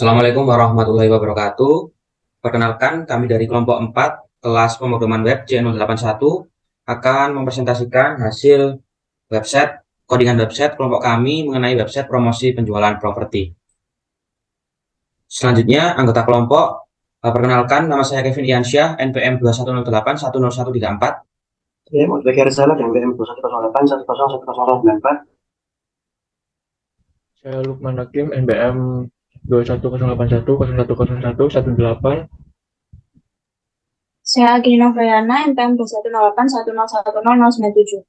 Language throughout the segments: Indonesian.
Assalamualaikum warahmatullahi wabarakatuh. Perkenalkan, kami dari kelompok 4 kelas pemrograman web C081 akan mempresentasikan hasil website, codingan website kelompok kami mengenai website promosi penjualan properti. Selanjutnya, anggota kelompok, perkenalkan, nama saya Kevin Iansyah, NPM 2108100134. Saya mau sebagai Rizal yang BM 2108 1011094. Saya Lukman Hakim, NBM 21081 0101 Saya Gini Novriana, NPM 2108 1011097.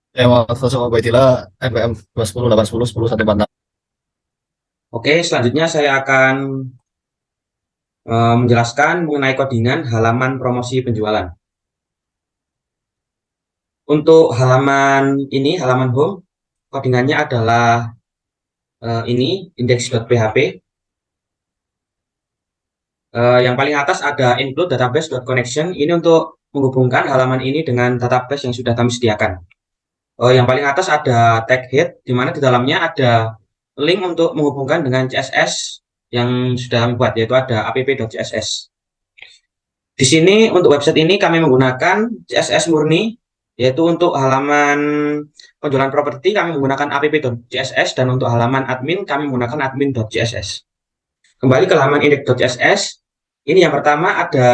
Saya Muhammad Faisal Ubaidillah, NPM 210 810 10 146. Oke, selanjutnya saya akan menjelaskan mengenai codingan halaman promosi penjualan. Untuk halaman ini, halaman home, codingannya adalah ini index.php. Yang paling atas ada include database.connection. Ini untuk menghubungkan halaman ini dengan database yang sudah kami sediakan. Yang paling atas ada tag head, di mana di dalamnya ada link untuk menghubungkan dengan CSS yang sudah kami buat, yaitu ada app.css. Di sini untuk website ini kami menggunakan CSS murni, yaitu untuk halaman penjualan properti kami menggunakan app.css, dan untuk halaman admin kami menggunakan admin.css. Kembali ke halaman index.css, ini yang pertama ada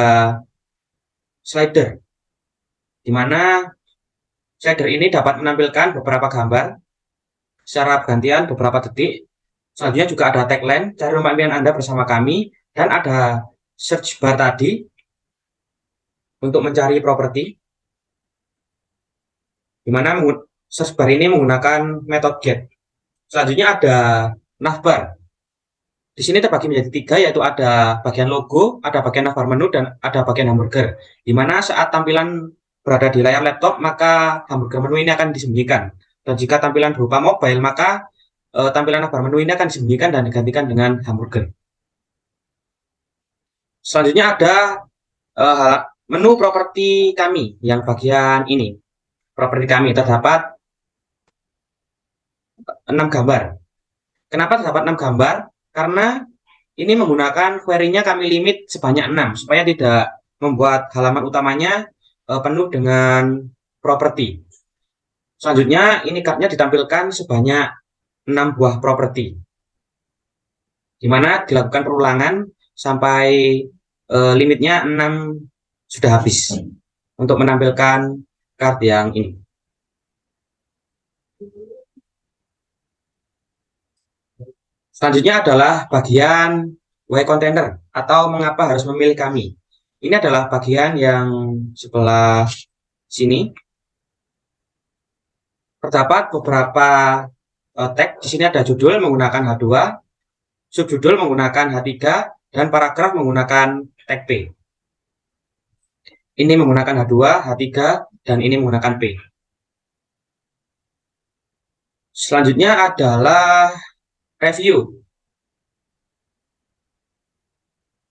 slider, di mana slider ini dapat menampilkan beberapa gambar secara bergantian beberapa detik. Selanjutnya juga ada tagline, cari rumah impian Anda bersama kami, dan ada search bar tadi untuk mencari properti, di mana search bar ini menggunakan metode get. Selanjutnya ada navbar. Di sini terbagi menjadi 3, yaitu ada bagian logo, ada bagian navbar menu, dan ada bagian hamburger. Di mana saat tampilan berada di layar laptop, maka hamburger menu ini akan disembunyikan. Dan jika tampilan berupa mobile, maka tampilan navbar menu ini akan disembunyikan dan digantikan dengan hamburger. Selanjutnya ada menu properti kami yang bagian ini. Properti kami terdapat 6 gambar. Kenapa terdapat 6 gambar? Karena ini menggunakan query-nya kami limit sebanyak 6, supaya tidak membuat halaman utamanya penuh dengan properti. Selanjutnya, ini card-nya ditampilkan sebanyak 6 buah properti, di mana dilakukan perulangan sampai limitnya 6 sudah habis untuk menampilkan card yang ini. Selanjutnya adalah bagian why container atau mengapa harus memilih kami. Ini adalah bagian yang sebelah sini. Terdapat beberapa tag. Di sini ada judul menggunakan H2, subjudul menggunakan H3, dan paragraf menggunakan tag P. Ini menggunakan H2, H3, dan ini menggunakan P. Selanjutnya adalah review.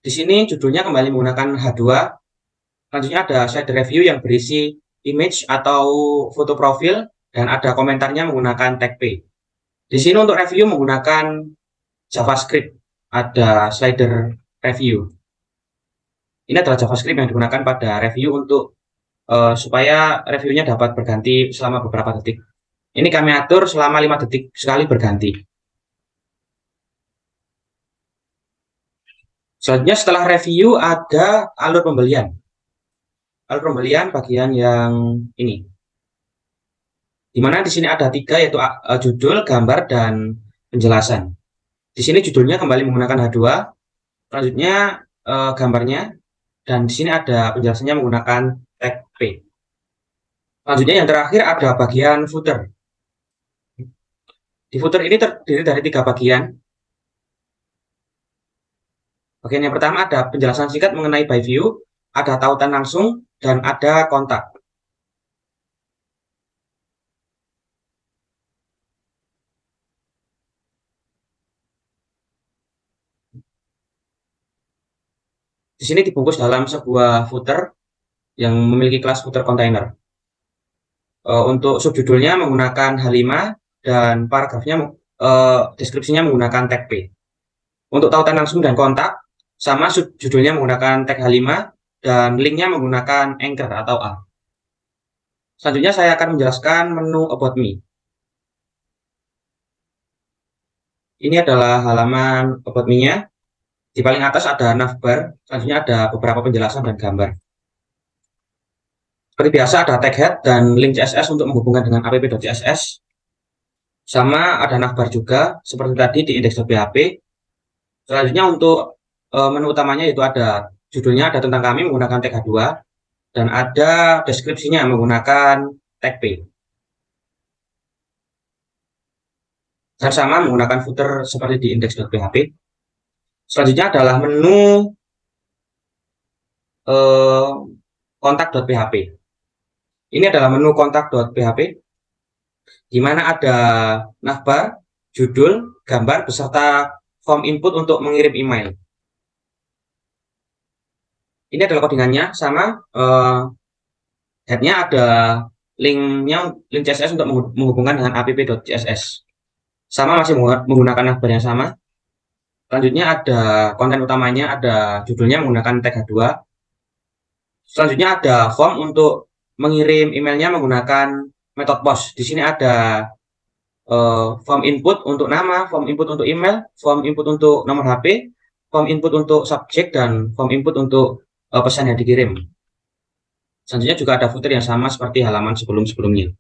Di sini judulnya kembali menggunakan H2. Selanjutnya ada slide review yang berisi image atau foto profil, dan ada komentarnya menggunakan tag P. Di sini untuk review menggunakan JavaScript, ada slider review. Ini adalah JavaScript yang digunakan pada review untuk supaya reviewnya dapat berganti selama beberapa detik. Ini kami atur selama 5 detik sekali berganti. Selanjutnya setelah review ada alur pembelian. Alur pembelian bagian yang ini, di mana di sini ada 3, yaitu judul, gambar, dan penjelasan. Di sini judulnya kembali menggunakan H2, selanjutnya gambarnya, dan di sini ada penjelasannya menggunakan tag P. Selanjutnya yang terakhir ada bagian footer. Di footer ini terdiri dari 3 bagian. Bagian yang pertama ada penjelasan singkat mengenai by view, ada tautan langsung, dan ada kontak. Di sini dibungkus dalam sebuah footer yang memiliki kelas footer container. Untuk subjudulnya menggunakan H5, dan paragrafnya deskripsinya menggunakan tag P. Untuk tautan langsung dan kontak, sama judulnya menggunakan tag H5 dan linknya menggunakan anchor atau A. Selanjutnya saya akan menjelaskan menu About Me. Ini adalah halaman About Me-nya. Di paling atas ada navbar, selanjutnya ada beberapa penjelasan dan gambar. Seperti biasa ada tag head dan link CSS untuk menghubungkan dengan app.css. Sama ada navbar juga, seperti tadi di index.php. Selanjutnya untuk menu utamanya yaitu ada judulnya, ada tentang kami menggunakan tag H2, dan ada deskripsinya menggunakan tag P. Dan sama menggunakan footer seperti di index.php. Selanjutnya adalah menu kontak.php. Ini adalah menu kontak.php, di mana ada navbar, judul, gambar, beserta form input untuk mengirim email. Ini adalah codingannya, sama headnya ada linknya, link CSS untuk menghubungkan dengan app.css. Sama masih menggunakan navbar yang sama. Selanjutnya ada konten utamanya, ada judulnya menggunakan tag H2. Selanjutnya ada form untuk mengirim emailnya menggunakan metode post. Di sini ada form input untuk nama, form input untuk email, form input untuk nomor HP, form input untuk subjek, dan form input untuk pesan yang dikirim. Selanjutnya juga ada footer yang sama seperti halaman sebelum-sebelumnya.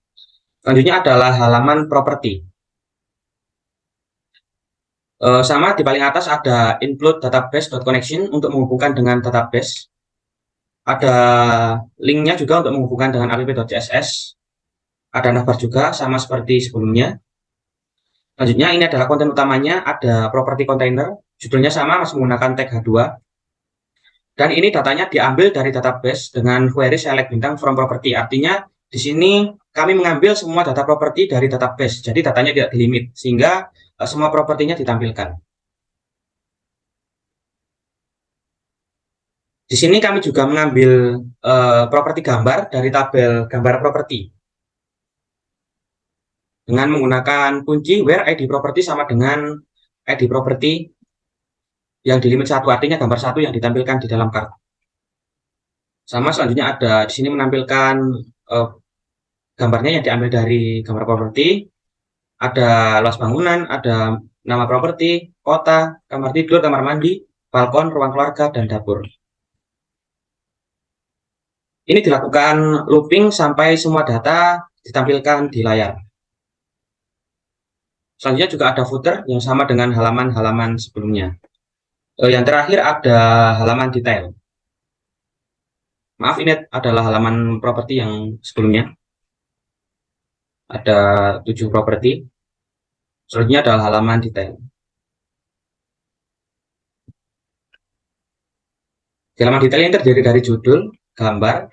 Selanjutnya adalah halaman properti. Sama di paling atas ada include database.connection untuk menghubungkan dengan database. Ada linknya juga untuk menghubungkan dengan app.css. Ada navbar juga sama seperti sebelumnya. Selanjutnya ini adalah konten utamanya, ada property container, judulnya sama masih menggunakan tag H2. Dan ini datanya diambil dari database dengan query select bintang from property. Artinya di sini kami mengambil semua data property dari database. Jadi datanya tidak dilimit sehingga semua propertinya ditampilkan. Di sini kami juga mengambil properti gambar dari tabel gambar properti dengan menggunakan kunci where id property sama dengan id property yang di limit 1, artinya gambar 1 yang ditampilkan di dalam kartu. Sama selanjutnya ada di sini menampilkan gambarnya yang diambil dari gambar properti. Ada luas bangunan, ada nama properti, kota, kamar tidur, kamar mandi, balkon, ruang keluarga, dan dapur. Ini dilakukan looping sampai semua data ditampilkan di layar. Selanjutnya juga ada footer yang sama dengan halaman-halaman sebelumnya. Yang terakhir ada halaman detail. Maaf, ini adalah halaman properti yang sebelumnya. Ada 7 properti. Selanjutnya adalah halaman detail. Di halaman detail ini terdiri dari judul, gambar,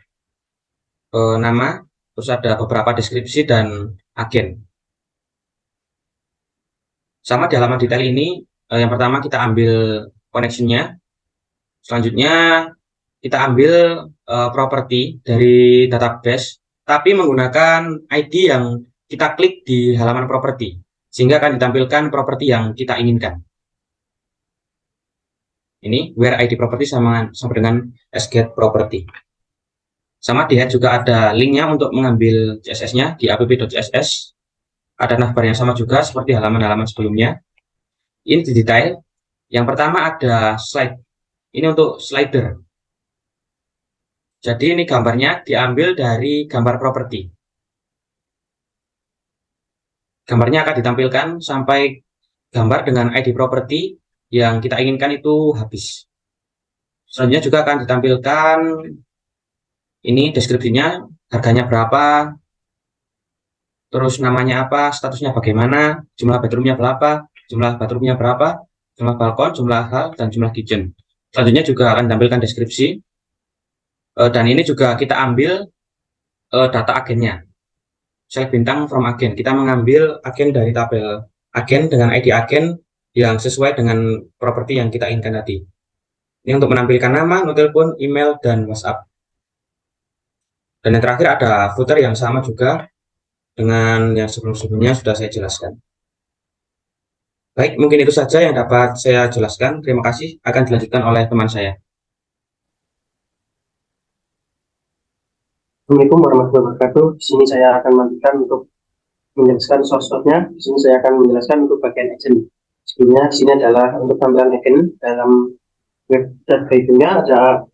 nama, terus ada beberapa deskripsi dan agen. Sama di halaman detail ini, yang pertama kita ambil connection-nya. Selanjutnya kita ambil properti dari database, tapi menggunakan ID yang kita klik di halaman properti, sehingga akan ditampilkan properti yang kita inginkan. Ini where id property sama dengan sget property. Sama di head juga ada linknya untuk mengambil CSS-nya di app.css. Ada navbar yang sama juga seperti halaman-halaman sebelumnya. Ini di detail. Yang pertama ada slide. Ini untuk slider. Jadi ini gambarnya diambil dari gambar properti. Gambarnya akan ditampilkan sampai gambar dengan ID property yang kita inginkan itu habis. Selanjutnya juga akan ditampilkan ini deskripsinya, harganya berapa, terus namanya apa, statusnya bagaimana, jumlah bedroomnya berapa, jumlah bathroomnya berapa, jumlah balkon, jumlah hal, dan jumlah kitchen. Selanjutnya juga akan ditampilkan deskripsi. Dan ini juga kita ambil data agennya. Select bintang from agen. Kita mengambil agen dari tabel agen dengan ID agen yang sesuai dengan properti yang kita inginkan tadi. Ini untuk menampilkan nama, nomor telepon, email, dan WhatsApp. Dan yang terakhir ada footer yang sama juga dengan yang sebelum-sebelumnya sudah saya jelaskan. Baik, mungkin itu saja yang dapat saya jelaskan. Terima kasih. Akan dilanjutkan oleh teman saya. Assalamualaikum warahmatullahi wabarakatuh. Di sini saya akan melanjutkan untuk menjelaskan source-nya. Di sini saya akan menjelaskan untuk bagian agent. Sebelumnya di sini adalah untuk tampilan agent dalam web review-nya ada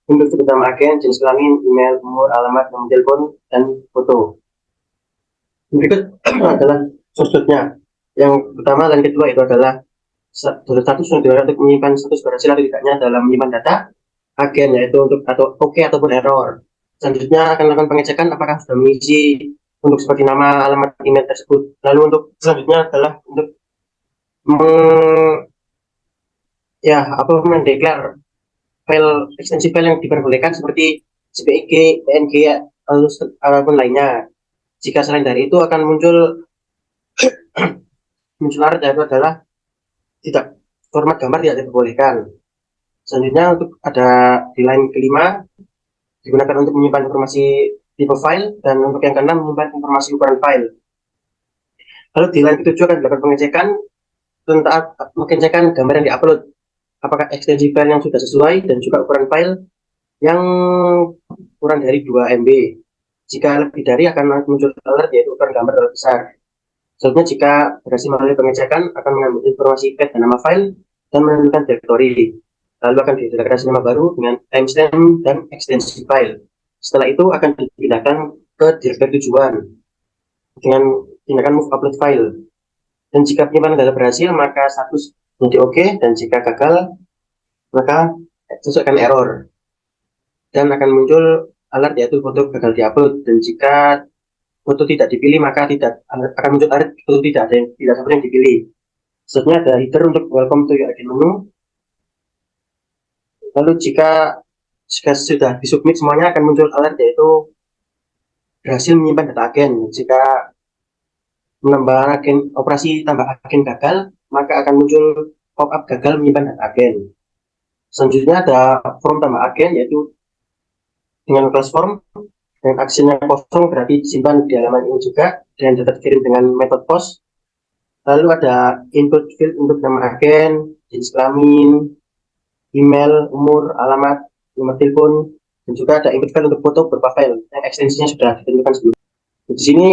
untuk utama agen, jenis kelamin, email, umur, alamat, nomor telepon, dan foto. Berikut adalah source-nya. Yang pertama dan kedua itu adalah status yang digunakan untuk menyimpan status berhasil atau tidaknya dalam menyimpan data agen, yaitu untuk atau oke ataupun error. Selanjutnya akan melakukan pengecekan apakah sudah mengisi untuk seperti nama, alamat email tersebut. Lalu untuk selanjutnya adalah untuk mendeklar file ekstensi file yang diperbolehkan seperti JPEG, PNG, ataupun lainnya. Jika selain dari itu akan muncul alert yaitu adalah tidak, format gambar tidak diperbolehkan. Selanjutnya untuk ada di line kelima digunakan untuk menyimpan informasi tipe file, dan untuk yang keenam menyimpan informasi ukuran file. Lalu di line ketujuh akan dilakukan pengecekan gambar yang diupload, apakah ekstensi file yang sudah sesuai dan juga ukuran file yang kurang dari 2 MB. Jika lebih dari akan muncul alert yaitu ukuran gambar terlalu besar. Selanjutnya jika berhasil melalui pengecekan akan mengambil informasi path dan nama file dan menentukan directory. Lalu akan dideteksi nama baru dengan timestamp dan ekstensi file. Setelah itu akan dipindahkan ke directory tujuan dengan tindakan move upload file. Dan jika penyimpanan data berhasil maka status menjadi oke, dan jika gagal maka sesuaikan error dan akan muncul alert yaitu foto gagal diupload. Dan jika foto tidak dipilih maka tidak akan muncul alert foto tidak satu yang dipilih. Selanjutnya ada header untuk welcome to your agent menu. Lalu jika sudah disubmit semuanya akan muncul alert yaitu berhasil menyimpan data agen. Jika menambah agen, operasi tambah agen gagal, maka akan muncul pop-up gagal menyimpan data agen. Selanjutnya ada form tambah agen yaitu dengan class form, dan aksinya kosong berarti disimpan di halaman ini juga dan data dikirim dengan metode post. Lalu ada input field untuk nama agen, jenis kelamin, email, umur, alamat, nomor telepon, dan juga ada input file untuk foto berupa file yang ekstensinya sudah ditentukan sebelumnya. Di sini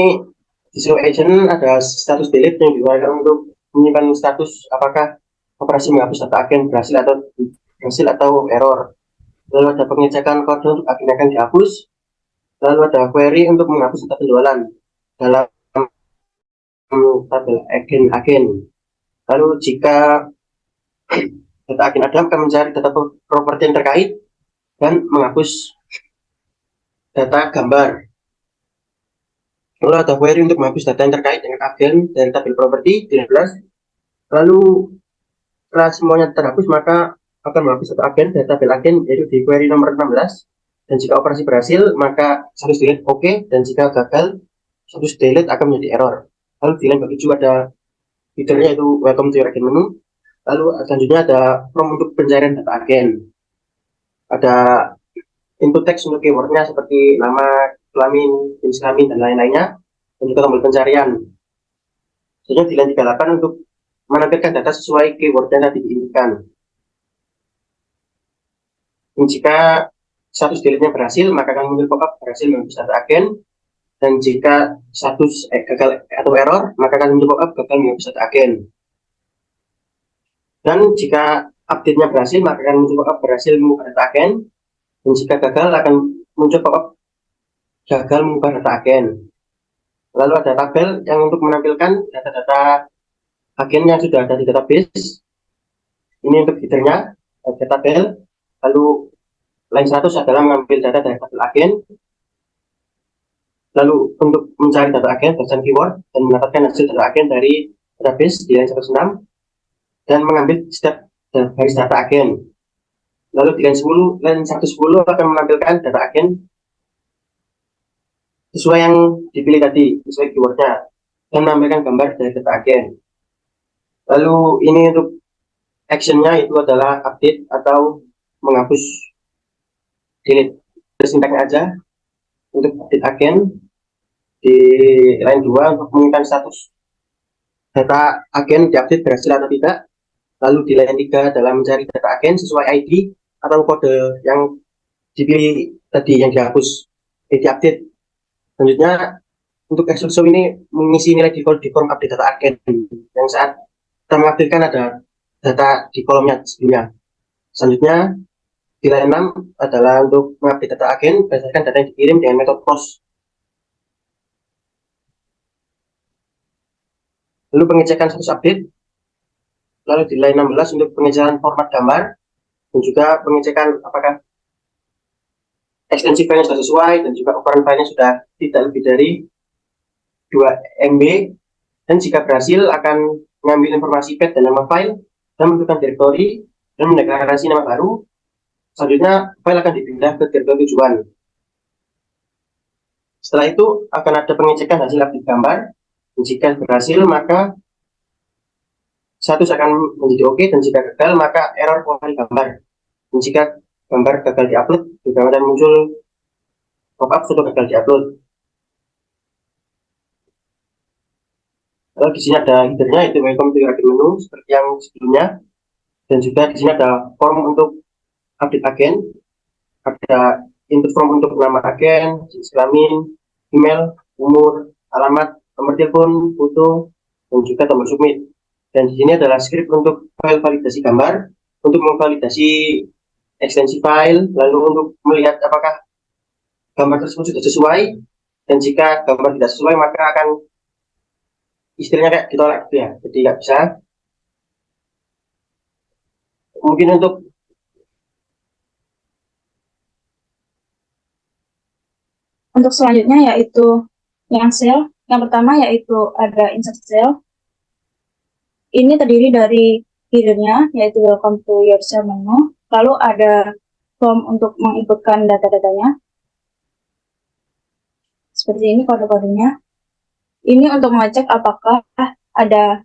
di show agent ada status delete yang digunakan untuk menyimpan status apakah operasi menghapus data agen berhasil atau error. Lalu ada pengecekan kode untuk agen akan dihapus. Lalu ada query untuk menghapus data penjualan dalam tabel agen. Lalu jika data agen ada akan mencari data properti yang terkait dan menghapus data gambar. Lalu ada query untuk menghapus data yang terkait dengan agen dari tabel properti 13. Lalu setelah semuanya terhapus maka akan menghapus data agen dari tabel agen yaitu di query nomor 16. Dan jika operasi berhasil maka status delete oke, dan jika gagal status delete akan menjadi error. Lalu di line bagi juga ada headernya yaitu welcome to your agent menu. Lalu selanjutnya ada prompt untuk pencarian data agen. Ada input text untuk keywordnya seperti nama, kelamin, jenis kelamin, dan lain-lainnya, dan juga tombol pencarian. Selanjutnya di line 38 untuk menampilkan data sesuai keyword yang tadi diinginkan. Dan jika status delete-nya berhasil maka akan muncul pop-up berhasil menghapus data agen. Dan jika status gagal atau error maka akan muncul pop-up gagal menghapus data agen. Dan jika update-nya berhasil maka akan muncul pop-up berhasil mengubah data agen. Dan jika gagal akan muncul pop-up gagal mengubah data agen. Lalu ada tabel yang untuk menampilkan data-data agen yang sudah ada di database. Ini untuk headernya ada tabel. Lalu line 100 adalah mengambil data dari tabel agen. Lalu untuk mencari data agen berdasarkan keyword dan mendapatkan hasil data agen dari database di line 106 dan mengambil step baris data agen. Lalu di line 110 akan menampilkan data agen sesuai yang dipilih tadi, sesuai keywordnya, dan menampilkan gambar dari data agen. Lalu ini untuk actionnya itu adalah update atau menghapus delete. Sintaknya aja untuk update agen di line 2 untuk mengumumkan status data agen diupdate berhasil atau tidak. Lalu di line 3 adalah mencari data agen sesuai ID atau kode yang dipilih tadi yang dihapus, diupdate. Selanjutnya untuk Excelso ini mengisi nilai di form update data agen yang saat kita mengupdatekan ada data di kolomnya sebelumnya. Selanjutnya di line 6 adalah untuk mengupdate data agen berdasarkan data yang dikirim dengan metode post. Lalu pengecekan status update. Lalu di line 16 untuk pengecekan format gambar dan juga pengecekan apakah ekstensi filenya sudah sesuai dan juga ukuran filenya sudah tidak lebih dari 2 MB, dan jika berhasil akan mengambil informasi path dan nama file dan menentukan direktori dan mendeklarasi nama baru. Selanjutnya file akan dipindah ke direktori tujuan. Setelah itu akan ada pengecekan hasil update gambar, dan jika berhasil maka status akan menjadi oke, dan jika gagal maka error kualitas gambar. Dan jika gambar gagal diupload, juga akan muncul pop-up foto gagal diupload. Lalu di sini ada headernya, itu welcome to your admin menu seperti yang sebelumnya, dan juga di sini ada form untuk update agen, ada input form untuk nama agen, jenis kelamin, email, umur, alamat, nomor telepon, foto, dan juga tombol submit. Dan di sini adalah script untuk file validasi gambar, untuk memvalidasi ekstensi file, lalu untuk melihat apakah gambar tersebut sudah sesuai, dan jika gambar tidak sesuai maka akan istilahnya kayak ditolak gitu ya, jadi nggak bisa. Mungkin Untuk selanjutnya yaitu yang cell. Yang pertama yaitu ada insert cell. Ini terdiri dari headernya, yaitu welcome to your cell menu. Lalu ada form untuk menginputkan data-datanya. Seperti ini kode-kodenya. Ini untuk mengecek apakah ada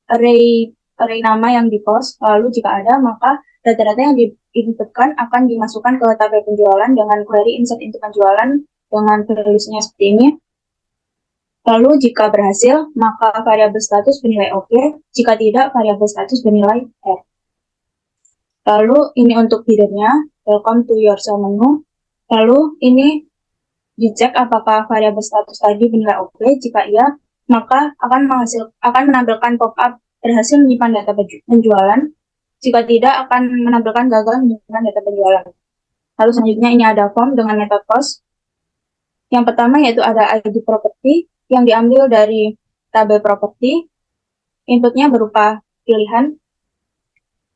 array nama yang di post. Lalu jika ada, maka data-data yang diinputkan akan dimasukkan ke tabel penjualan dengan query insert into penjualan dengan tulisnya seperti ini. Lalu jika berhasil, maka variabel status bernilai oke. Jika tidak, variabel status bernilai R. Lalu ini untuk headernya, welcome to your cell menu. Lalu ini dicek apakah variabel status tadi bernilai oke. Jika iya, maka akan menampilkan pop-up berhasil menyimpan data penjualan. Jika tidak, akan menampilkan gagal menyimpan data penjualan. Lalu selanjutnya ini ada form dengan metode post. Yang pertama yaitu ada ID property yang diambil dari tabel property. Inputnya berupa pilihan.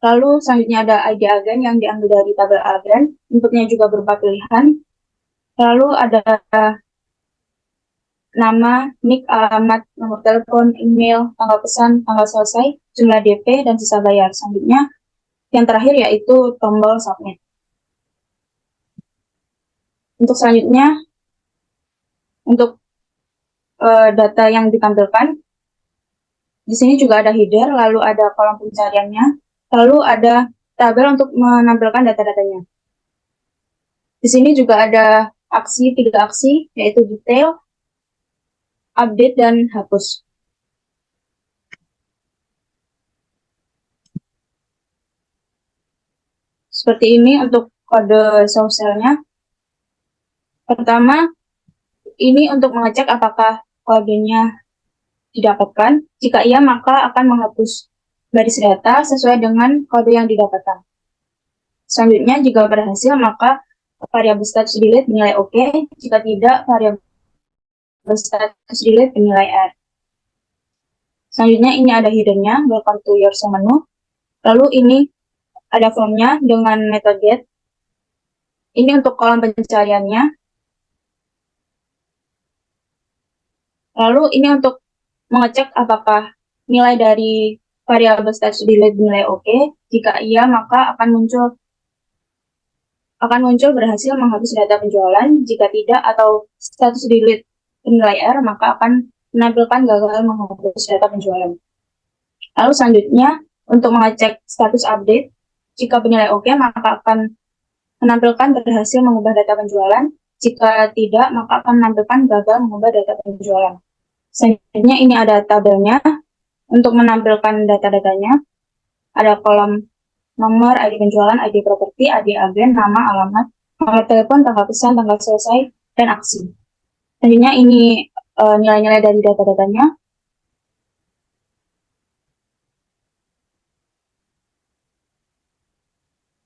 Lalu selanjutnya ada ID agen yang diambil dari tabel agen. Inputnya juga berupa pilihan. Lalu ada nama, nick, alamat, nomor telepon, email, tanggal pesan, tanggal selesai, jumlah DP, dan sisa bayar. Selanjutnya, yang terakhir yaitu tombol submit. Untuk selanjutnya, untuk data yang ditampilkan, di sini juga ada header, lalu ada kolom pencariannya, lalu ada tabel untuk menampilkan data-datanya. Di sini juga ada tiga aksi, yaitu detail, update, dan hapus. Seperti ini untuk kode social-nya. Pertama, ini untuk mengecek apakah kodenya didapatkan. Jika iya, maka akan menghapus baris data sesuai dengan kode yang didapatkan. Selanjutnya, jika berhasil, maka variabel status delete bernilai oke. Jika tidak, variabel status delete bernilai R. Selanjutnya, ini ada headernya, welcome to your cell menu. Lalu ini ada formnya dengan metode get. Ini untuk kolom pencariannya. Lalu ini untuk mengecek apakah nilai dari variabel status delete bernilai oke. Jika iya, maka akan muncul berhasil menghapus data penjualan. Jika tidak atau status delete bernilai R, maka akan menampilkan gagal menghapus data penjualan. Lalu selanjutnya, untuk mengecek status update, jika bernilai oke, maka akan menampilkan berhasil mengubah data penjualan. Jika tidak, maka akan menampilkan gagal mengubah data penjualan. Selanjutnya ini ada tabelnya. untuk menampilkan data-datanya ada kolom nomor, ID penjualan, ID properti, ID agen, nama, alamat, nomor telepon, tanggal pesan, tanggal selesai, dan aksi. Selanjutnya ini nilai-nilai dari data-datanya.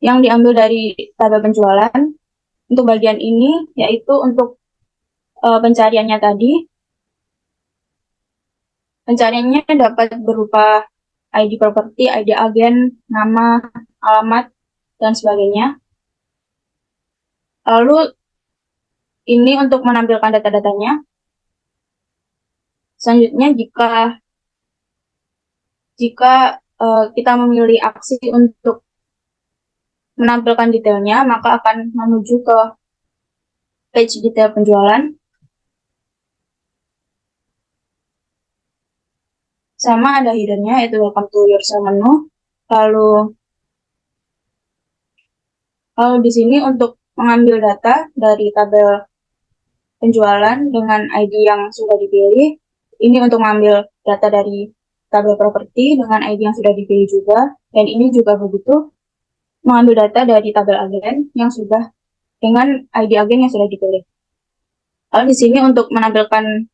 Yang diambil dari tabel penjualan untuk bagian ini yaitu untuk pencariannya tadi. Pencariannya dapat berupa ID properti, ID agen, nama, alamat, dan sebagainya. Lalu ini untuk menampilkan data-datanya. Selanjutnya jika kita memilih aksi untuk menampilkan detailnya, maka akan menuju ke page detail penjualan. Sama ada hiddennya, yaitu welcome to your sale menu. Lalu di sini untuk mengambil data dari tabel penjualan dengan ID yang sudah dipilih. Ini untuk mengambil data dari tabel properti dengan ID yang sudah dipilih juga. Dan ini juga begitu, mengambil data dari tabel agen yang sudah dengan ID agen yang sudah dipilih. Lalu di sini untuk menampilkan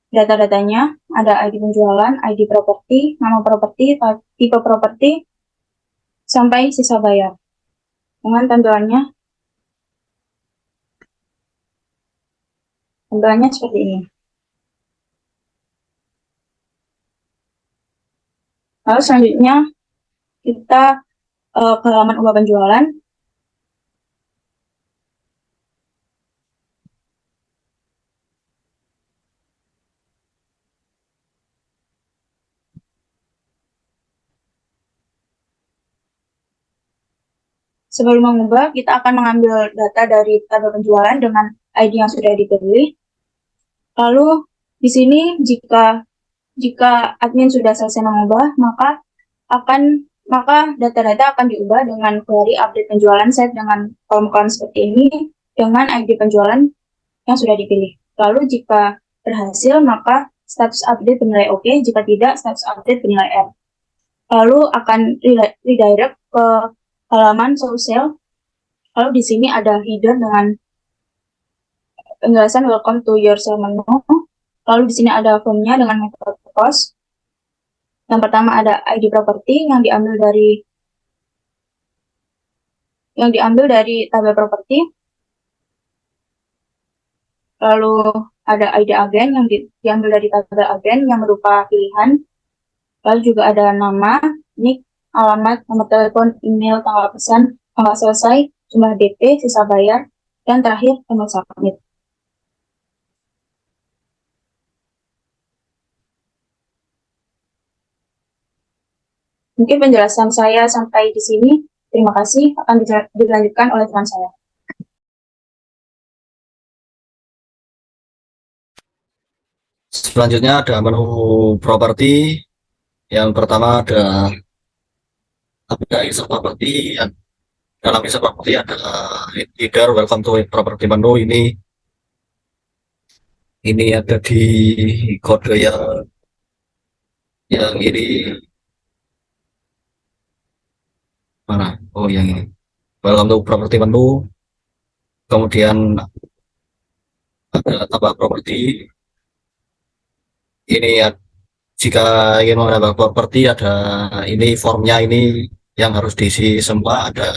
data-datanya ada ID penjualan, ID properti, nama properti, tipe properti, sampai sisa bayar. Dengan tampilannya seperti ini. Lalu selanjutnya kita ke halaman ubah penjualan. Sebelum mengubah, kita akan mengambil data dari tabel penjualan dengan ID yang sudah dipilih. Lalu di sini jika admin sudah selesai mengubah, maka data-data akan diubah dengan query update penjualan set dengan kolom-kolom seperti ini dengan ID penjualan yang sudah dipilih. Lalu jika berhasil, maka status update bernilai OK, jika tidak, status update bernilai R. Lalu akan redirect ke halaman social. Lalu di sini ada hidden dengan penjelasan welcome to your sale menu. Lalu di sini ada formnya dengan metode post. Yang pertama ada ID properti yang diambil dari tabel properti. Lalu ada ID agen yang diambil dari tabel agen yang berupa pilihan. Lalu juga ada nama, nick, alamat, nomor telepon, email, tanggal pesan, tanggal selesai, jumlah DP, sisa bayar, dan terakhir tombol submit. Mungkin penjelasan saya sampai di sini. Terima kasih. Akan dilanjutkan oleh teman saya. Selanjutnya ada menu properti. Yang pertama ada insert properti. Dalam insert properti ada header welcome to property menu. Ini ada di kode yang ini mana? Oh, yang ini. Welcome to property menu. Kemudian ada tambah properti. Ini ya, jika ingin menambah properti ada ini formnya ini yang harus diisi semua, ada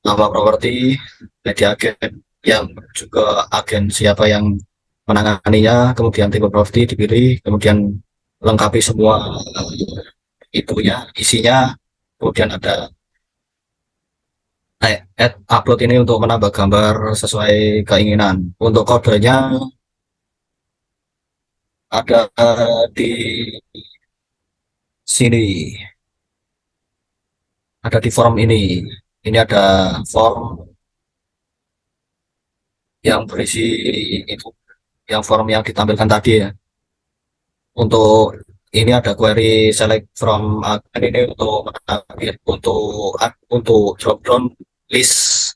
nama properti, ID agen yang juga agen siapa yang menanganinya, kemudian tipe properti dipilih, kemudian lengkapi semua isinya, kemudian ada add upload ini untuk menambah gambar sesuai keinginan. Untuk kodenya ada di sini, ada di form ini. Ini ada form yang berisi itu, yang form yang ditampilkan tadi ya. Untuk ini ada query select from agen ini untuk drop down list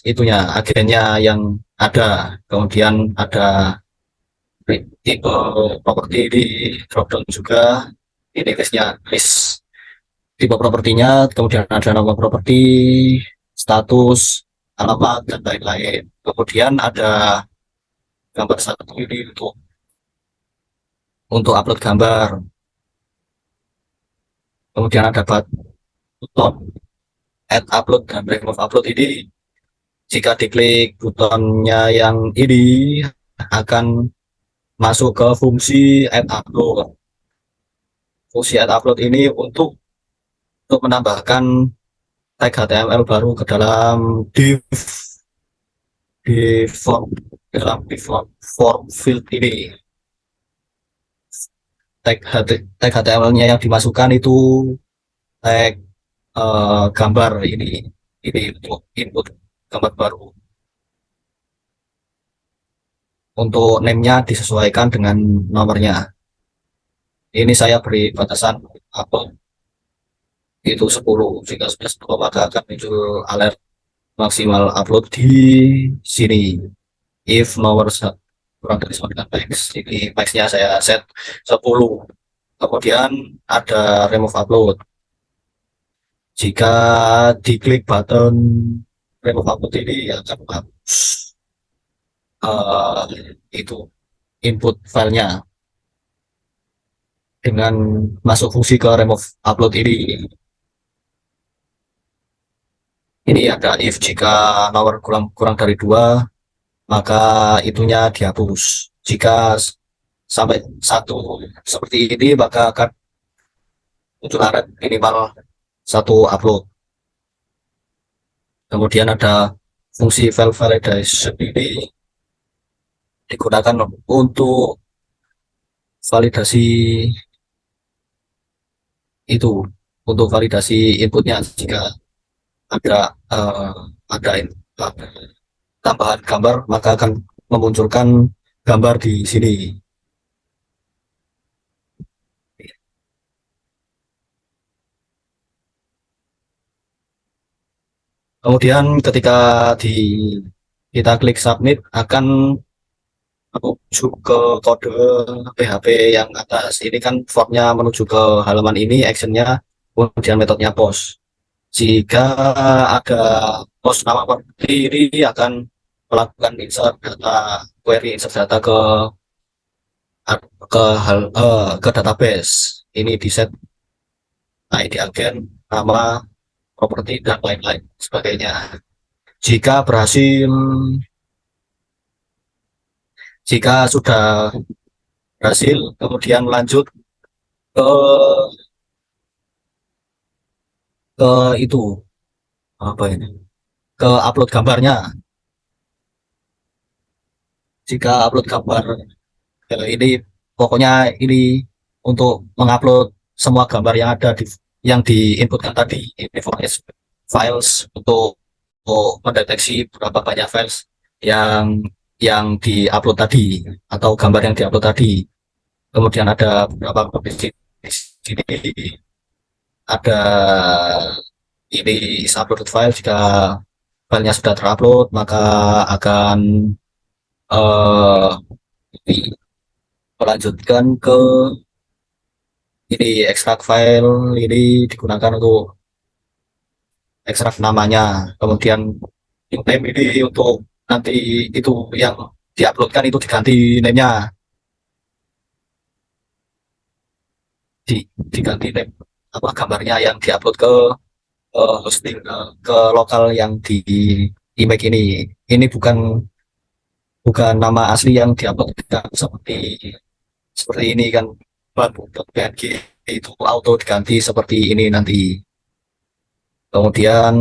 itunya agennya yang ada. Kemudian ada tipe properti di dropdown juga. Ini list tipe propertinya, kemudian ada nama properti, status, alamat, dan lain-lain. Kemudian ada gambar satu ini untuk upload gambar. Kemudian ada button add upload dan remove upload ini. Jika diklik butonnya yang ini akan masuk ke fungsi add upload. Fungsi add upload ini untuk menambahkan tag HTML baru ke dalam di form field ini. Tag HTML-nya yang dimasukkan itu tag gambar ini untuk input gambar baru. Untuk name-nya disesuaikan dengan nomornya. Ini saya beri batasan upload itu 10. Jika sudah 10 maka akan muncul alert maksimal upload di sini. If nomor kurang dari 9 bytes. Jadi bytes-nya saya set 10. Kemudian ada remove upload. Jika diklik button remove upload ini akan menghapus itu input filenya dengan masuk fungsi ke remove upload ini. Ini ada if jika nomor kurang dari 2 maka itunya dihapus. Jika sampai 1 seperti ini maka akan muncul alert minimal 1 upload. Kemudian ada fungsi file validation ini digunakan untuk validasi itu, untuk validasi inputnya. Jika ada tambahan gambar maka akan memunculkan gambar di sini. Kemudian ketika kita klik submit akan menuju ke kode PHP yang atas. Ini kan formnya menuju ke halaman ini, actionnya, kemudian metodenya post. Jika ada post nama seperti ini akan melakukan insert data, query insert data ke database. Ini di set ID agen, nama, properti, dan lain-lain sebagainya. Jika sudah berhasil, kemudian lanjut ke itu apa ini? Ke upload gambarnya. Jika upload gambar ini pokoknya ini untuk mengupload semua gambar yang diinputkan tadi. Ini files untuk mendeteksi berapa banyak files yang diupload tadi atau gambar yang diupload tadi. Kemudian ada beberapa kondisi di sini. Ada ini is uploaded file. Jika filenya sudah terupload maka akan melanjutkan ke ini extract file. Ini digunakan untuk ekstrak namanya. Kemudian name ini untuk nanti itu yang diuploadkan itu diganti name-nya, diganti name apa gambarnya yang diupload ke hosting ke lokal yang di image ini. Ini bukan nama asli yang diupload seperti ini kan, .png itu auto diganti seperti ini nanti. Kemudian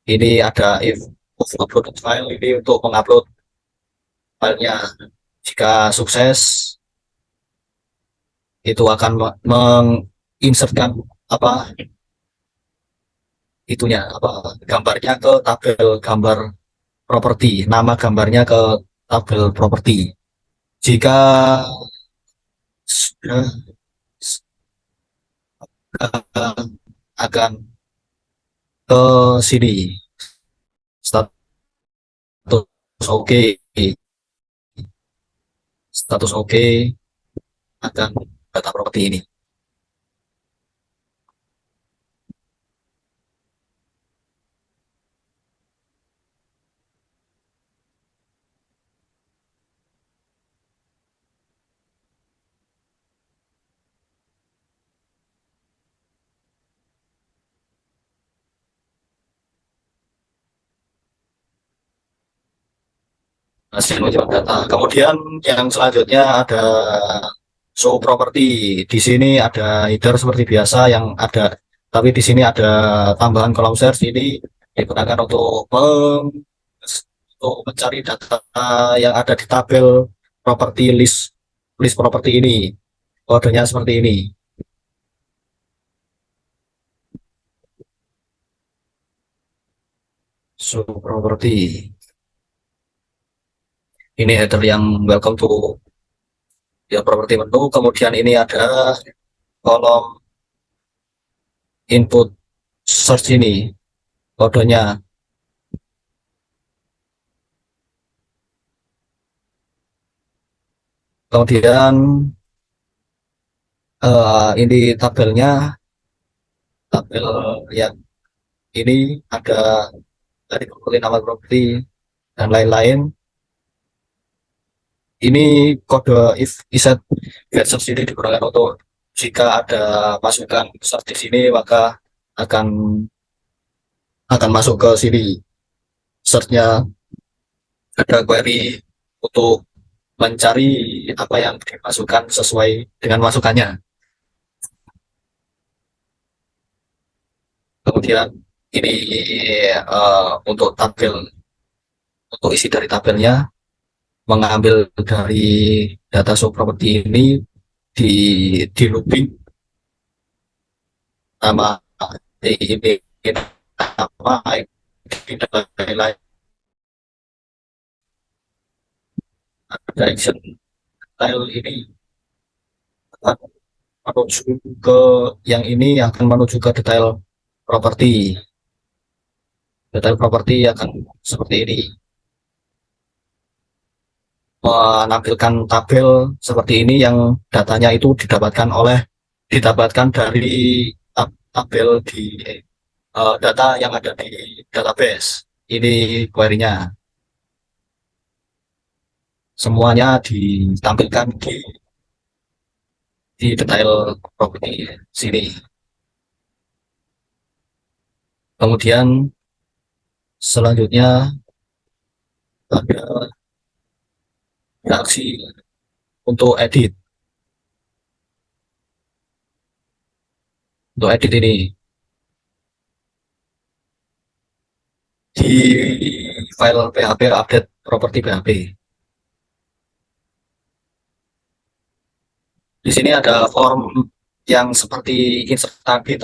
ini ada if upload file, ini untuk mengupload filenya. Jika sukses itu akan menginsertkan gambarnya ke tabel gambar properti, nama gambarnya ke tabel properti. Jika sudah akan ke sini status oke. status OK akan data properti ini. Hasil menjual data. Kemudian yang selanjutnya ada show property. Di sini ada header seperti biasa yang ada, tapi di sini ada tambahan kolom search. Ini digunakan untuk mencari data yang ada di tabel property list property ini. Kodenya seperti ini. Show property. Ini header yang welcome to ya properti menu. Kemudian ini ada kolom input search ini kodenya. Kemudian ini tabel yang ini ada dari nama properti dan lain-lain. Ini kode if iset get search ini digunakan untuk jika ada masukan search di sini maka akan masuk ke sini search-nya. Ada query untuk mencari apa yang dimasukkan sesuai dengan masukannya. Kemudian ini untuk tabel, untuk isi dari tabelnya mengambil dari data show property ini di looping nama ini nama lain ada action style ini akan menuju ke yang ini akan menuju ke detail property. Detail property akan seperti ini, menampilkan tabel seperti ini yang datanya itu didapatkan dari tabel di data yang ada di database. Ini query-nya. Semuanya ditampilkan di detail property sini. Kemudian selanjutnya ada reaksi untuk edit. Untuk edit ini di file PHP update property PHP. Di sini ada form yang seperti insert tapi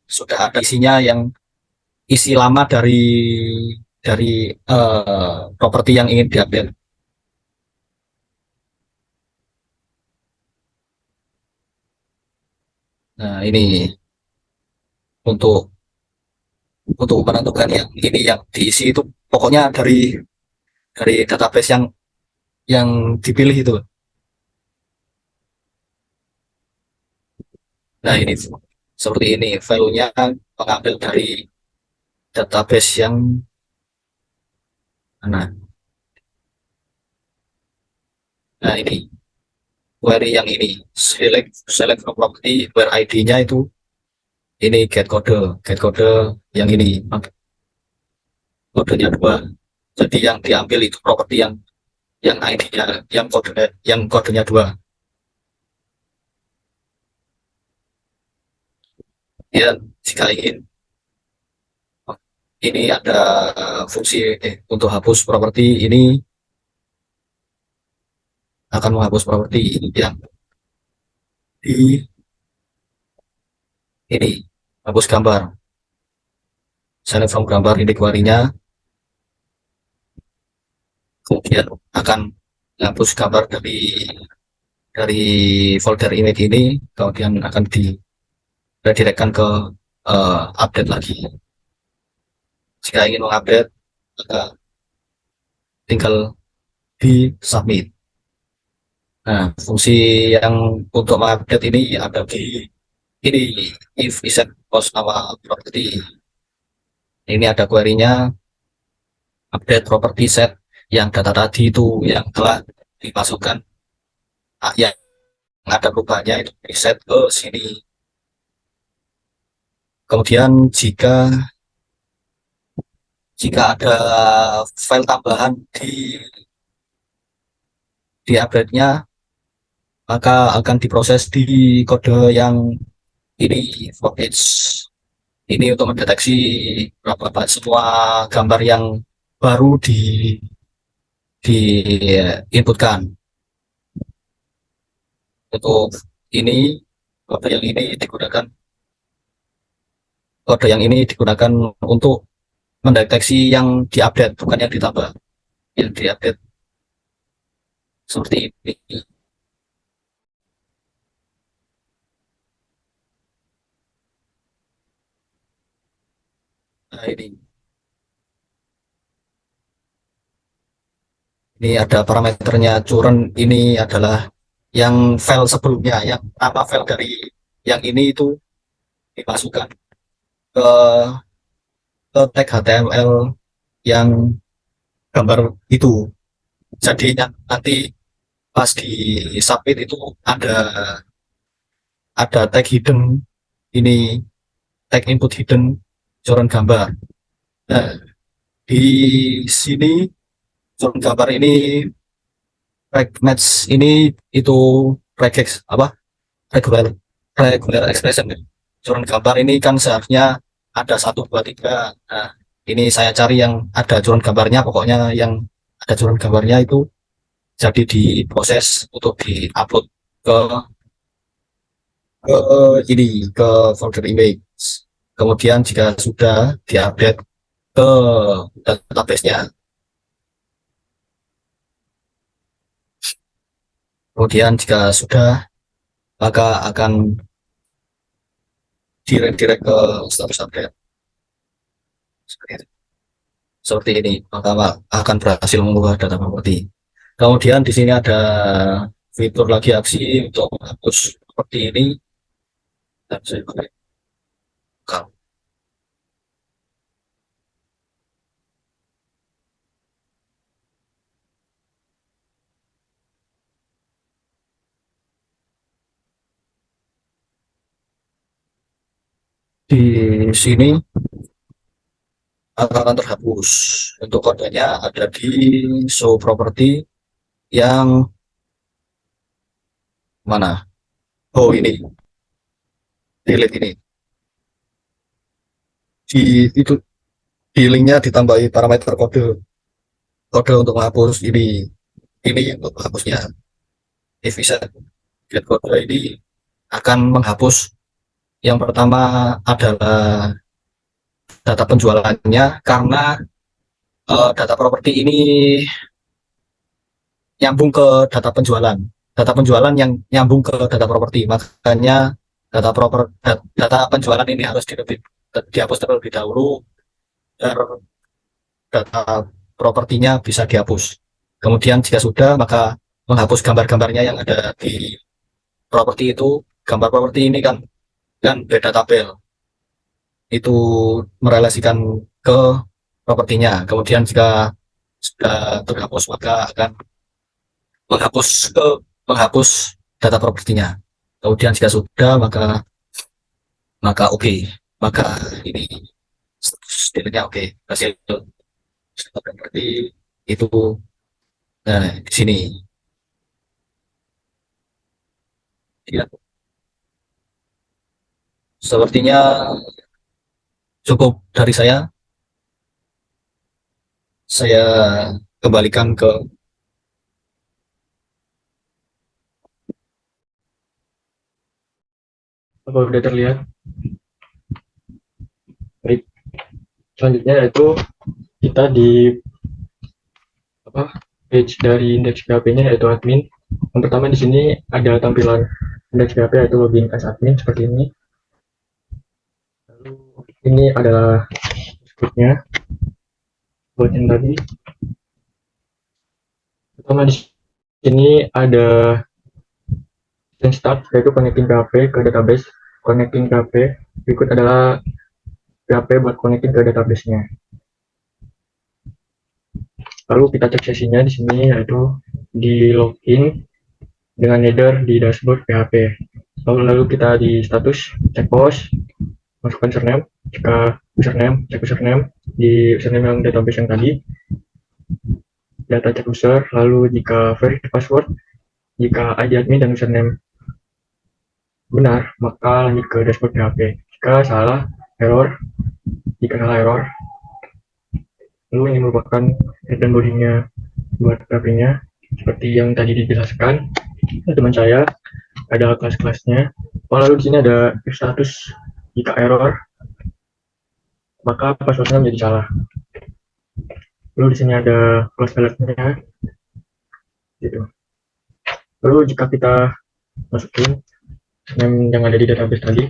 sudah ada isinya yang isi lama dari properti yang ingin diupdate. Nah, ini untuk menentukan yang ini yang diisi itu pokoknya dari database yang dipilih itu. Nah, ini seperti ini filenya mengambil dari database yang mana. Nah, ini query yang ini select from property where ID-nya itu ini get code yang ini kodenya 2. Jadi yang diambil itu properti yang ID-nya yang kodenya 2. Ya, jika ingin ini ada fungsi untuk hapus properti ini akan menghapus properti yang di ini hapus gambar. Select from gambar ini query-nya. Kemudian akan menghapus gambar dari folder image ini, kemudian akan redirectkan ke update lagi. Jika ingin mengupdate maka tinggal di submit. Nah, fungsi yang untuk mengupdate ini ada di ini if isset post nama property. Ini ada query-nya update property set yang data tadi itu yang telah dimasukkan, yang ada perubahannya itu reset ke sini. Kemudian jika ada file tambahan di update-nya, maka akan diproses di kode yang ini for each. Ini untuk mendeteksi berapa semua gambar yang baru di inputkan. Untuk ini kode yang ini digunakan untuk mendeteksi yang diupdate, bukan yang ditambah. Yang diupdate seperti ini. Nah, ini ada parameternya current, ini adalah yang file sebelumnya, yang nama file dari yang ini itu dimasukkan ke tag HTML yang gambar itu. Jadi nanti pas di submit itu ada tag hidden, ini tag input hidden coret gambar. Nah, di sini coret gambar ini reg match ini itu regex apa regular expression. Coret gambar ini kan seharusnya ada 1, 2, 3. Nah, ini saya cari yang ada coret gambarnya, pokoknya yang ada coret gambarnya itu jadi diproses untuk diupload ke ke folder image. Kemudian jika sudah diupdate ke database-nya, kemudian jika sudah, maka akan direct ke status update seperti ini, maka akan berhasil mengubah data properti. Kemudian di sini ada fitur lagi aksi untuk menghapus seperti ini. Dan saya pakai di sini akan terhapus. Untuk kodenya ada di show property yang mana? Oh, ini delete ini. Itu di linknya ditambahi parameter kode untuk menghapus ini untuk menghapusnya. If bisa get kode ini akan menghapus yang pertama adalah data penjualannya, karena data properti ini nyambung ke data penjualan yang nyambung ke data properti, makanya data penjualan ini harus dihapus terlebih dahulu agar data propertinya bisa dihapus. Kemudian jika sudah, maka menghapus gambar-gambarnya yang ada di properti itu. Gambar properti ini kan beda tabel, itu merelasikan ke propertinya. Kemudian jika sudah terhapus, maka akan menghapus data propertinya. Kemudian jika sudah, maka oke, maka ini statusnya oke, hasil berarti itu. Nah, di sini ya, sepertinya cukup dari saya kembalikan ke Apa udah terlihat? Baik. Selanjutnya yaitu kita di page dari indeks PHP-nya yaitu admin. Yang pertama di sini ada tampilan indeks PHP yaitu login as admin seperti ini. Lalu ini adalah script-nya buat yang tadi. Pertama di sini ada Session start yaitu connecting PHP ke database. Connecting PHP berikut adalah PHP buat connecting ke database-nya. Lalu kita cek sesinya di sini yaitu di login dengan header di dashboard PHP. Lalu kita di status cek post, masukkan username, jika username, cek username di username yang database yang tadi, data cek user, lalu jika verify password, jika ID admin dan username benar, maka lanjut ke dashboard PHP. Jika salah, error. Jika salah, error. Lalu ini merupakan head dan body-nya buat PHP-nya, seperti yang tadi dijelaskan teman saya, ada kelas-kelasnya. Lalu di sini ada status, jika error, maka passwordnya menjadi salah. Lalu di sini ada kelas alertnya, gitu. Lalu jika kita masukin name yang ada di database tadi,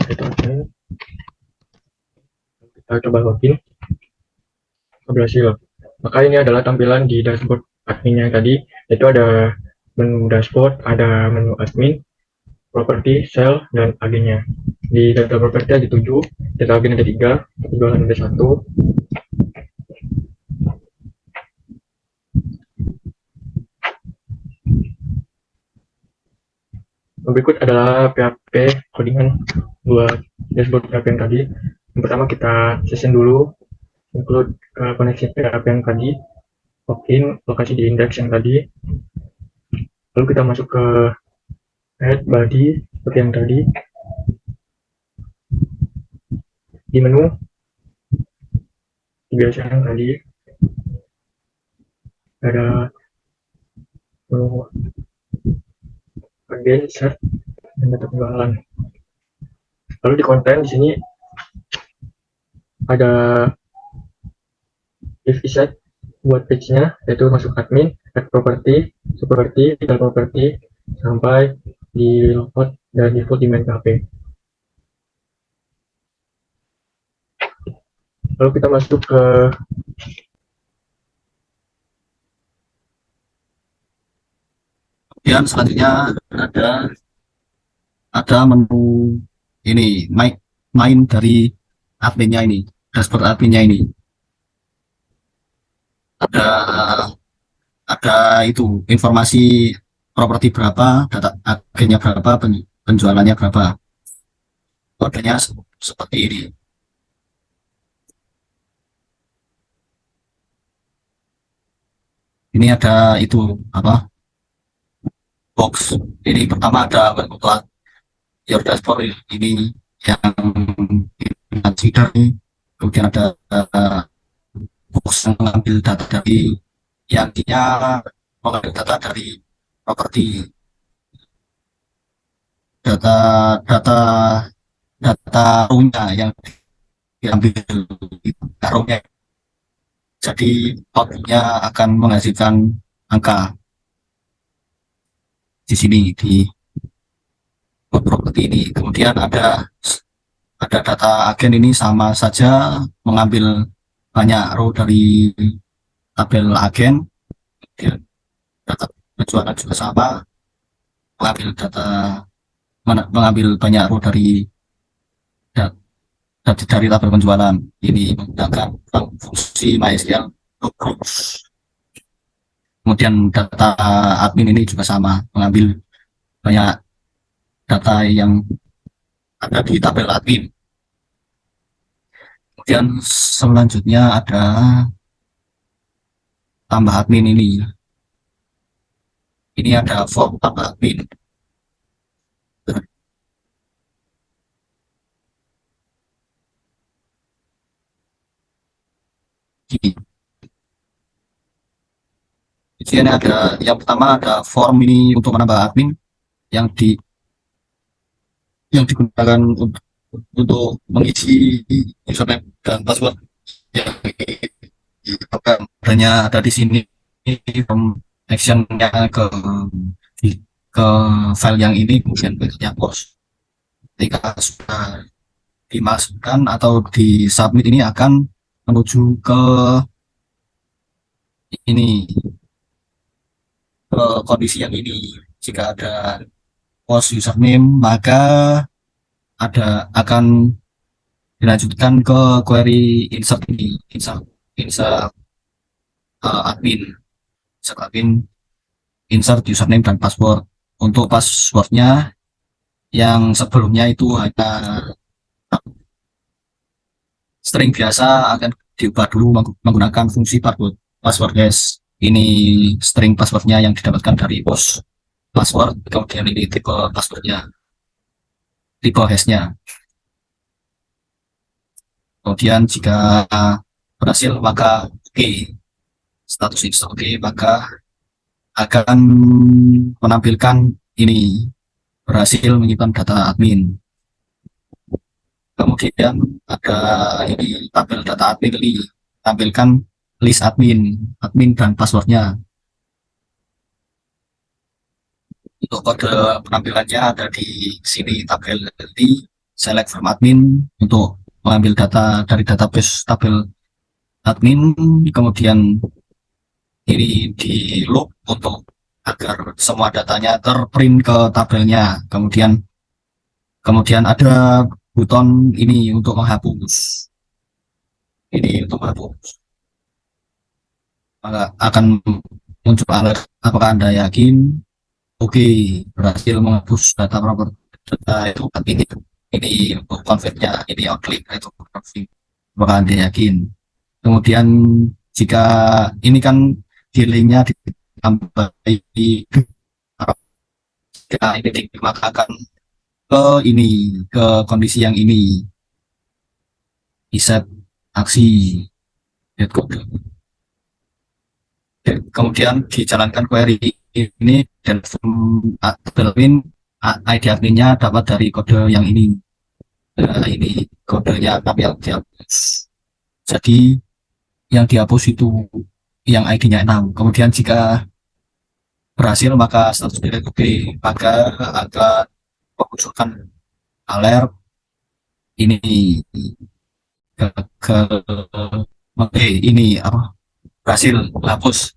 kita coba login, berhasil. Maka ini adalah tampilan di dashboard adminnya tadi, yaitu ada menu dashboard, ada menu admin, properti, cell, dan agennya. Di data properti ada 7, data agen ada 3, penjualan ada 1. Berikut adalah PHP codingan buat dashboard PHP yang tadi. Yang pertama kita session dulu, include koneksi PHP yang tadi, login, lokasi di index yang tadi. Lalu kita masuk ke head, body, seperti yang tadi. Di menu, biasa yang tadi, ada menu agen, search, dan data penjualan. Lalu di konten di sini ada if set buat page-nya, yaitu masuk admin, add property, subproperty, dan property, sampai di logout dan default di main PHP. Lalu kita masuk ke Kemudian selanjutnya ada menu ini main dari adminnya ini, dashboard adminnya ini. Ada itu informasi properti berapa, data agennya berapa, penjualannya berapa. Kodenya seperti ini. Ini ada itu apa? Box. Ini pertama ada menu your dashboard ini yang consider, kemudian ada box yang mengambil data dari yang intinya mengambil data dari properti, data row-nya yang diambil row-nya, jadi outputnya akan menghasilkan angka di sini di properti ini. Kemudian ada data agen, ini sama saja mengambil banyak row dari tabel agen. Kemudian data penjualan juga sama, mengambil banyak row dari tabel penjualan. Ini menggunakan fungsi MySQL groups. Kemudian data admin ini juga sama, mengambil banyak data yang ada di tabel admin. Kemudian selanjutnya ada tambah admin ini. Ini ada form tambah admin. Ini. Di sini ada yang pertama, ada form ini untuk menambah admin yang digunakan untuk mengisi username dan password yang hanya ada di sini, from actionnya ke file yang ini, kemudian berikutnya post. Ketika sudah dimasukkan atau di submit, ini akan menuju ke ini, ke kondisi yang ini. Jika ada post username, maka akan dilanjutkan ke query insert ini, insert admin, insert username dan password. Untuk passwordnya yang sebelumnya itu hanya string biasa akan diubah dulu menggunakan fungsi password hash. Ini string passwordnya yang didapatkan dari post password, kemudian ini tipe passwordnya, tipe hashnya. Kemudian jika berhasil maka oke, status install oke, maka akan menampilkan ini berhasil menyimpan data admin. Kemudian ada ini tabel data admin ini, tampilkan list admin dan passwordnya. Untuk kode penampilannya ada di sini, tabel di select from admin untuk mengambil data dari database tabel admin, kemudian ini di loop untuk agar semua datanya terprint ke tabelnya. Kemudian ada buton ini untuk menghapus. Ini untuk menghapus. Maka akan muncul alert. Apakah Anda yakin? Oke, berhasil menghapus data itu admin itu. Ini untuk convertnya, ini outclick itu config. Apakah Anda yakin? Kemudian jika ini kan delaynya ditambahi jika ini maka akan ke kondisi yang ini, reset aksi get code. Kemudian dijalankan query ini dan admin ID adminnya dapat dari kode yang ini. Ini kodenya yang dihapus. Jadi yang dihapus itu yang ID-nya 6. Kemudian jika berhasil maka status delete oke, maka akan memunculkan alert ini ini apa, berhasil menghapus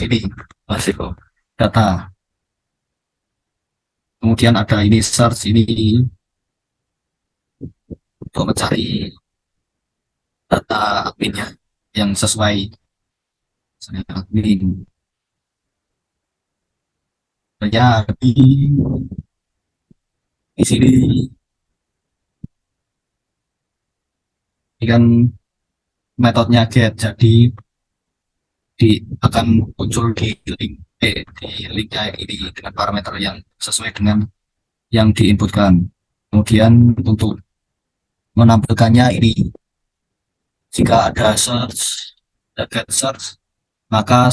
ini hasil data. Kemudian ada ini search ini untuk mencari data adminnya yang sesuai admin. Ya, di sini ini kan metodenya get, jadi akan muncul di linknya ini dengan parameter yang sesuai dengan yang diinputkan. Kemudian untuk menampilkannya ini, jika ada get search, maka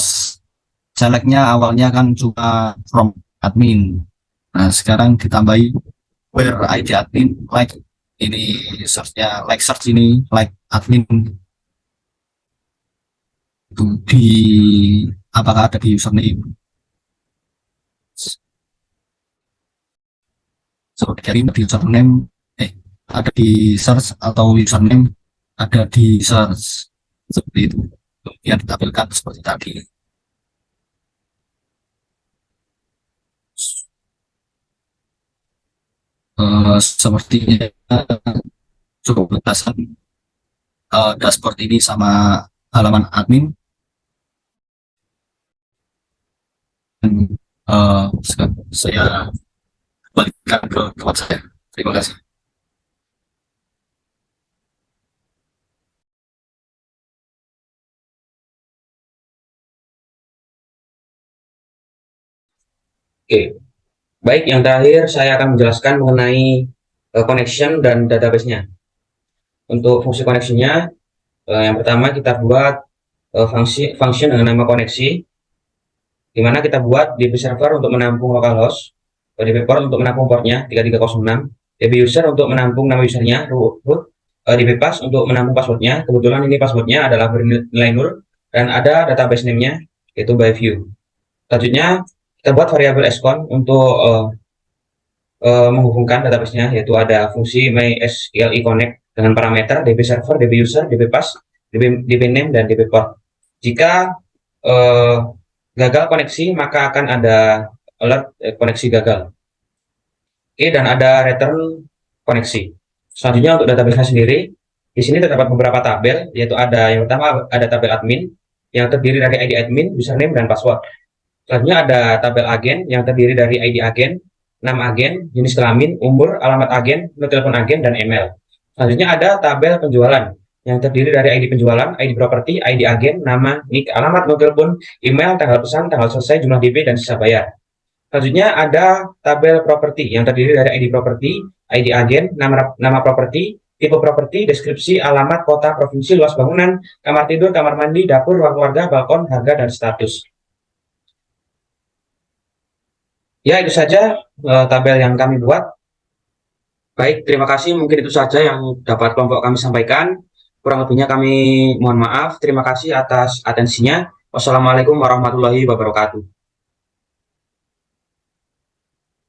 selectnya awalnya kan cuma from admin. Nah, sekarang ditambahi where ID admin like ini searchnya like search ini like admin itu di apakah ada di username. Seperti di username ada di search atau username ada di search seperti itu. Kemudian ditampilkan seperti tadi. Sepertinya cukup batasan dashboard ini sama halaman admin. Dan saya balikkan ke tempat saya. Terima kasih. Oke, baik. Yang terakhir saya akan menjelaskan mengenai connection dan database-nya. Untuk fungsi connection-nya, yang pertama kita buat function dengan nama koneksi, di mana kita buat DB server untuk menampung localhost, DB port untuk menampung portnya 3306, DB user untuk menampung nama usernya, root, DB pass untuk menampung passwordnya. Kebetulan ini passwordnya adalah bernilai 0 dan ada database name-nya yaitu by view. Selanjutnya kita buat variabel scon untuk menghubungkan database-nya, yaitu ada fungsi mysqli connect dengan parameter db server, db user, db pass, db name, dan db port. Jika gagal koneksi, maka akan ada alert koneksi gagal. Oke, dan ada return koneksi. Selanjutnya untuk database sendiri, di sini terdapat beberapa tabel, yaitu ada yang pertama ada tabel admin yang terdiri dari ID admin, username, dan password. Selanjutnya ada tabel agen yang terdiri dari ID agen, nama agen, jenis kelamin, umur, alamat agen, nomor telepon agen, dan email. Selanjutnya ada tabel penjualan yang terdiri dari ID penjualan, ID properti, ID agen, nama, nick, alamat, nomor telepon, email, tanggal pesan, tanggal selesai, jumlah DP, dan sisa bayar. Selanjutnya ada tabel properti yang terdiri dari ID properti, ID agen, nama properti, tipe properti, deskripsi, alamat, kota, provinsi, luas bangunan, kamar tidur, kamar mandi, dapur, ruang keluarga, balkon, harga, dan status. Ya, itu saja tabel yang kami buat. Baik, terima kasih. Mungkin itu saja yang dapat kelompok kami sampaikan. Kurang lebihnya kami mohon maaf. Terima kasih atas atensinya. Wassalamualaikum warahmatullahi wabarakatuh.